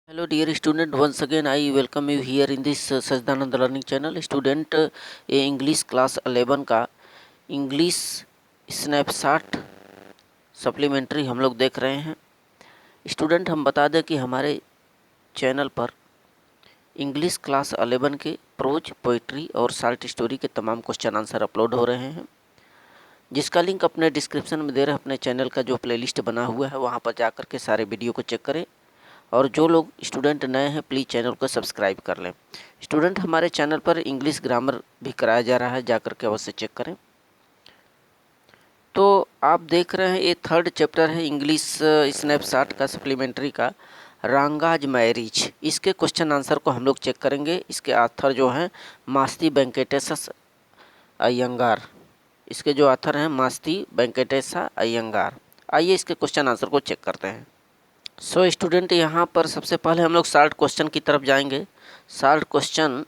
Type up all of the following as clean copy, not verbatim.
Hello dear student, once again I welcome you here in this Sachchidanand learning channel. Student ये English class 11 का English snapshot supplementary हम लोग देख रहे हैं। स्टूडेंट हम बता दें कि हमारे चैनल पर इंग्लिश क्लास 11 के प्रोज, पोइट्री और शॉर्ट स्टोरी के तमाम क्वेश्चन आंसर अपलोड हो रहे हैं, जिसका लिंक अपने डिस्क्रिप्शन में दे रहे हैं। अपने चैनल का जो प्लेलिस्ट बना हुआ है वहाँ पर जाकर के सारे वीडियो को चेक करें, और जो लोग स्टूडेंट नए हैं प्लीज़ चैनल को सब्सक्राइब कर लें। स्टूडेंट हमारे चैनल पर इंग्लिश ग्रामर भी कराया जा रहा है, जाकर के अवश्य चेक करें। तो आप देख रहे हैं ये थर्ड चैप्टर है इंग्लिश स्नैपशॉट का सप्लीमेंट्री का, रांगाज मैरिज। इसके क्वेश्चन आंसर को हम लोग चेक करेंगे। इसके ऑथर जो हैं मास्ती वेंकटेशस अयंगार। इसके जो ऑथर हैं मास्ती वेंकटेशा अयंगार। आइए इसके क्वेश्चन आंसर को चेक करते हैं। सो स्टूडेंट यहाँ पर सबसे पहले हम लोग शॉर्ट क्वेश्चन की तरफ जाएंगे। Short question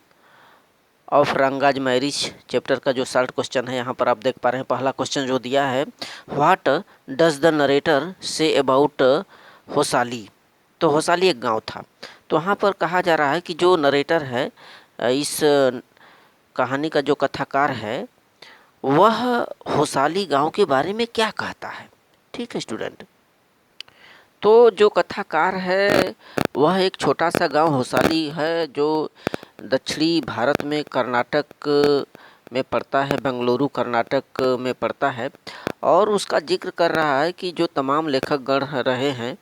of Ranga's marriage chapter का जो शॉर्ट क्वेश्चन है यहाँ पर आप देख पा रहे हैं। पहला क्वेश्चन जो दिया है, what does the narrator say about Hosahalli. तो होसाली एक गांव था। तो वहाँ पर कहा जा रहा है कि जो नरेटर है, इस कहानी का जो कथाकार है, वह होसाली गांव के बारे में क्या कहता है। ठीक है स्टूडेंट, तो जो कथाकार है वह एक छोटा सा गांव होसाली है जो दक्षिणी भारत में कर्नाटक में पड़ता है, बेंगलुरु कर्नाटक में पड़ता है। और उसका जिक्र कर रहा है कि जो तमाम लेखक गण रहे हैं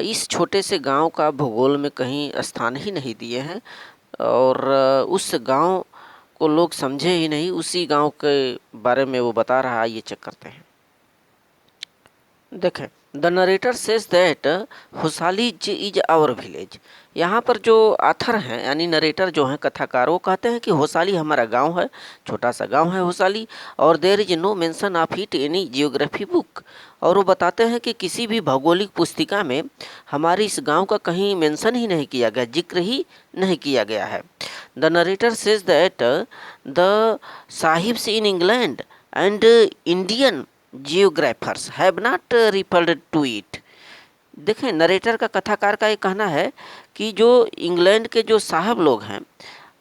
इस छोटे से गांव का भूगोल में कहीं स्थान ही नहीं दिए हैं, और उस गांव को लोग समझे ही नहीं। उसी गांव के बारे में वो बता रहा है। ये चेक करते हैं। देखें, the narrator says that Hosahalli is our village. यहाँ पर जो आथर हैं यानी नरेटर जो हैं कथाकार, वो कहते हैं कि होसाली हमारा गांव है, छोटा सा गांव है होसाली, और there is no mention of it any geography book. और वो बताते हैं कि किसी भी भौगोलिक पुस्तिका में हमारे इस गांव का कहीं मेंशन ही नहीं किया गया, जिक्र ही नहीं किया गया है। The narrator says that the sahibs in England and Indian geographers have not referred to it. देखें, नरेटर का कथाकार का ये कहना है कि जो इंग्लैंड के जो साहब लोग हैं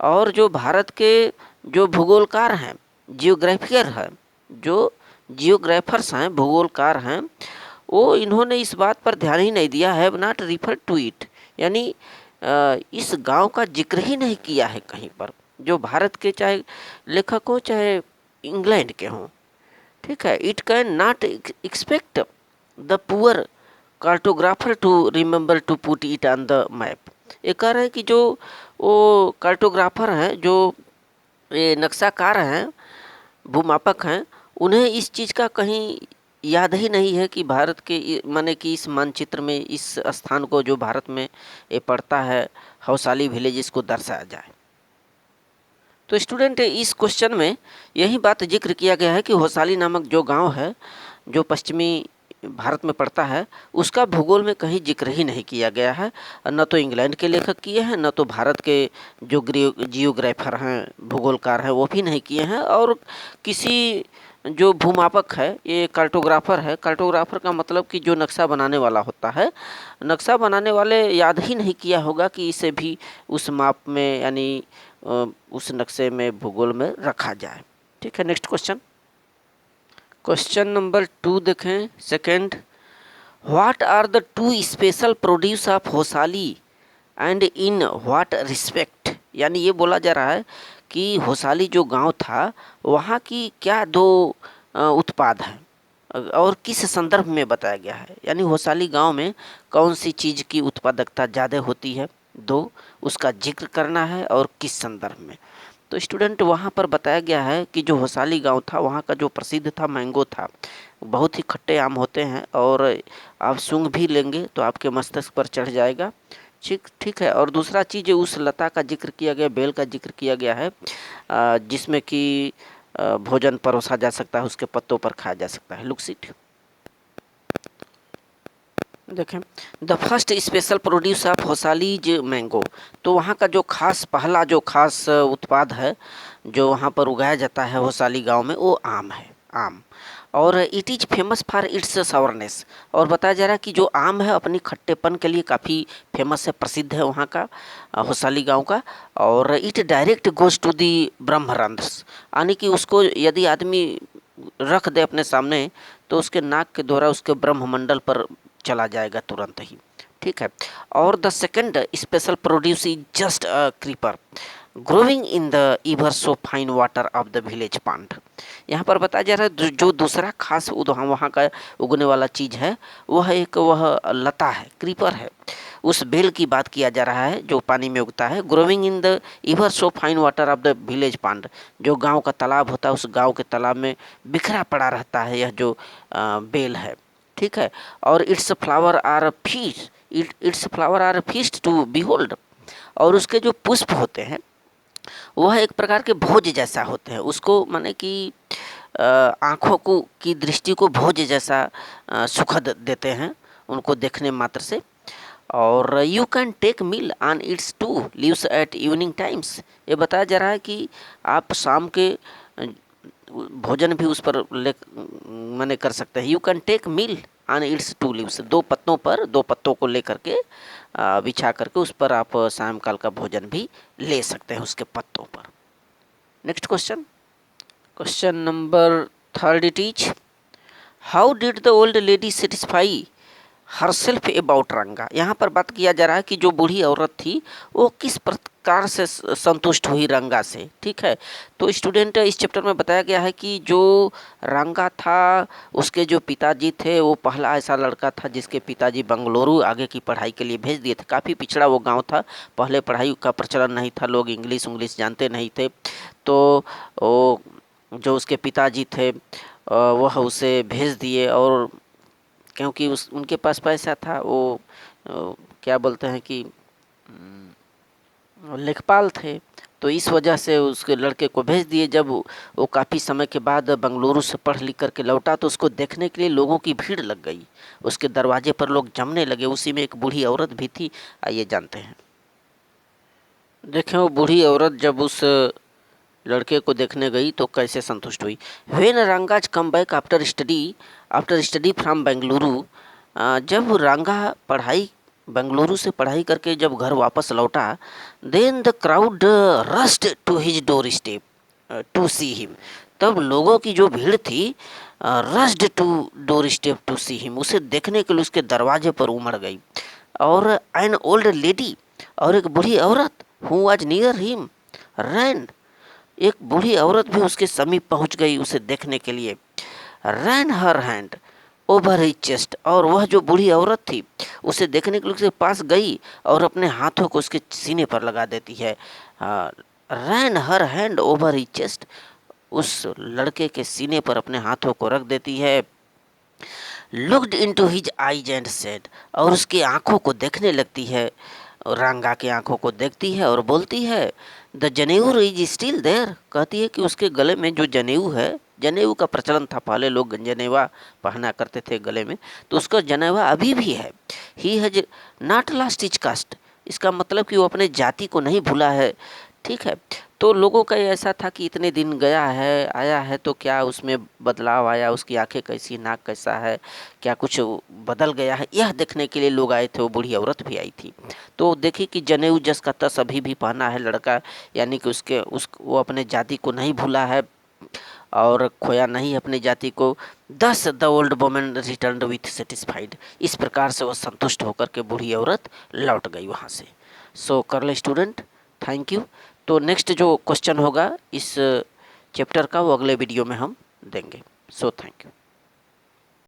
और जो भारत के जो भूगोलकार हैं, जियोग्राफियर हैं, जो जियोग्राफर्स हैं, भूगोलकार हैं, वो इन्होंने इस बात पर ध्यान ही नहीं दिया, have not referred to it, यानी इस गांव का जिक्र ही नहीं किया है कहीं पर, जो भारत के चाहे लेखक हो चाहे इंग्लैंड के हों। ठीक है, it can not expect the poor cartographer to remember to put it on the map. ये कह रहे हैं कि जो वो कार्टोग्राफर हैं, जो ये नक्शाकार हैं, भूमापक हैं, उन्हें इस चीज़ का कहीं याद ही नहीं है कि भारत के माने कि इस मानचित्र में इस स्थान को जो भारत में ये पड़ता है होसाली विलेज, इसको दर्शाया जाए। तो स्टूडेंट इस क्वेश्चन में यही बात जिक्र किया गया है कि होसाली नामक जो गांव है जो पश्चिमी भारत में पड़ता है, उसका भूगोल में कहीं जिक्र ही नहीं किया गया है। न तो इंग्लैंड के लेखक किए हैं, न तो भारत के जो जियोग्राफर हैं, भूगोलकार हैं, वो भी नहीं किए हैं। और किसी जो भूमापक है, ये कार्टोग्राफर है। कार्टोग्राफर का मतलब कि जो नक्शा बनाने वाला होता है, नक्शा बनाने वाले याद ही नहीं किया होगा कि इसे भी उस माप में यानी उस नक्शे में भूगोल में रखा जाए। ठीक है, नेक्स्ट क्वेश्चन, क्वेश्चन नंबर 2 देखें। Second, what are the two special produce of Hosahalli and in what respect. यानी ये बोला जा रहा है कि होसाली जो गांव था वहाँ की क्या दो उत्पाद हैं और किस संदर्भ में बताया गया है। यानी होसाली गांव में कौन सी चीज़ की उत्पादकता ज़्यादा होती है, दो, उसका जिक्र करना है और किस संदर्भ में। तो स्टूडेंट वहाँ पर बताया गया है कि जो होसाली गांव था वहाँ का जो प्रसिद्ध था मैंगो था। बहुत ही खट्टे आम होते हैं और आप सूंघ भी लेंगे तो आपके मस्तिष्क पर चढ़ जाएगा। ठीक है। और दूसरा चीज़ उस लता का जिक्र किया गया, बेल का जिक्र किया गया है, जिसमें कि भोजन परोसा जा सकता है, उसके पत्तों पर खाया जा सकता है। लुक सीट, देखें, the first special produce of Hosahalli's mango. तो वहाँ का जो खास पहला जो खास उत्पाद है जो वहाँ पर उगाया जाता है होसाली गांव में, वो आम है, आम। और it is famous for its sourness. और बताया जा रहा है कि जो आम है अपनी खट्टेपन के लिए काफ़ी फेमस है, प्रसिद्ध है वहाँ का, होसाली गांव का। और it direct goes to the brahmarandhras, यानी कि उसको यदि आदमी रख दे अपने सामने तो उसके नाक के द्वारा उसके ब्रह्ममंडल पर चला जाएगा तुरंत ही, ठीक है। और the second special produce is just a creeper growing in the ever so fine water of the village pond. यहाँ पर बताया जा रहा है जो दूसरा खास वहाँ का उगने वाला चीज़ है वह वह लता है, क्रीपर है। उस बेल की बात किया जा रहा है जो पानी में उगता है। Growing in the ever so fine water of the village pond, जो गांव का तालाब होता है उस गांव के तालाब में बिखरा पड़ा रहता है यह जो बेल है, ठीक है। और its flower are feast, its flower are feast to behold, और उसके जो पुष्प होते हैं वह एक प्रकार के भोज जैसा होते हैं, उसको माने कि आँखों को की दृष्टि को भोज जैसा सुखद देते हैं उनको देखने मात्र से। और you can take meal on its two leaves at evening times, ये बताया जा रहा है कि आप शाम के भोजन भी उस पर माने कर सकते हैं। You can take meal on its two leaves, दो पत्तों को लेकर के बिछा करके उस पर आप सायंकाल का भोजन भी ले सकते हैं उसके पत्तों पर। Next question number 3 it is how did the old lady satisfy herself about रंगा। यहाँ पर बात किया जा रहा है कि जो बूढ़ी औरत थी वो किस प्रकार से संतुष्ट हुई रंगा से, ठीक है। तो स्टूडेंट इस चैप्टर में बताया गया है कि जो रंगा था उसके जो पिताजी थे वो पहला ऐसा लड़का था जिसके पिताजी बंगलुरु आगे की पढ़ाई के लिए भेज दिए थे। काफ़ी पिछड़ा वो गांव था, पहले पढ़ाई का प्रचलन नहीं था, लोग इंग्लिश जानते नहीं थे। तो वो जो उसके पिताजी थे वह उसे भेज दिए, और क्योंकि उनके पास पैसा था, वो क्या बोलते हैं कि लेखपाल थे, तो इस वजह से उसके लड़के को भेज दिए। जब वो काफ़ी समय के बाद बंगलुरु से पढ़ लिख करके लौटा तो उसको देखने के लिए लोगों की भीड़ लग गई, उसके दरवाजे पर लोग जमने लगे। उसी में एक बूढ़ी औरत भी थी, आइए जानते हैं। देखें वो बूढ़ी औरत जब उस लड़के को देखने गई तो कैसे संतुष्ट हुई। When Ranga's come back after study from Bengaluru, जब रंगा बेंगलुरु से पढ़ाई करके जब घर वापस लौटा, then the crowd rushed to his door step to see him, तब लोगों की जो भीड़ थी rushed to door step to see him, उसे देखने के लिए उसके दरवाजे पर उमड़ गई। और एन ओल्ड लेडी, और एक बूढ़ी औरत हु वाज नियर हिम रैन, एक बूढ़ी औरत भी उसके समीप पहुंच गई उसे देखने के लिए। Ran her hand over his chest, और वह जो बूढ़ी औरत थी उसे देखने के लिए उसके पास गई और अपने हाथों को उसके सीने पर लगा देती है। Ran her hand over his chest, उस लड़के के सीने पर अपने हाथों को रख देती है। Looked into his eyes and said, और उसकी आंखों को देखने लगती है, रंगा की आंखों को देखती है और बोलती है द जनेऊ इज स्टिल देयर, कहती है कि उसके गले में जो जनेऊ है, जनेऊ का प्रचलन था, पहले लोग जनेवा पहना करते थे गले में, तो उसका जनेवा अभी भी है। He has not lost his cast, इसका मतलब कि वो अपने जाति को नहीं भूला है, ठीक है। तो लोगों का ऐसा था कि इतने दिन आया है तो क्या उसमें बदलाव आया, उसकी आंखें कैसी, नाक कैसा है, क्या कुछ बदल गया है, यह देखने के लिए लोग आए थे। वो बूढ़ी औरत भी आई थी, तो देखी कि जनेऊ जस का तस अभी भी पहना है लड़का, यानी कि वो अपने जाति को नहीं भूला है और खोया नहीं अपनी जाति को। दस the old woman return with satisfied, इस प्रकार से वह संतुष्ट होकर के बूढ़ी औरत लौट गई वहाँ से। सो कर ले स्टूडेंट, थैंक यू। तो नेक्स्ट जो क्वेश्चन होगा इस चैप्टर का वो अगले वीडियो में हम देंगे। So thank you.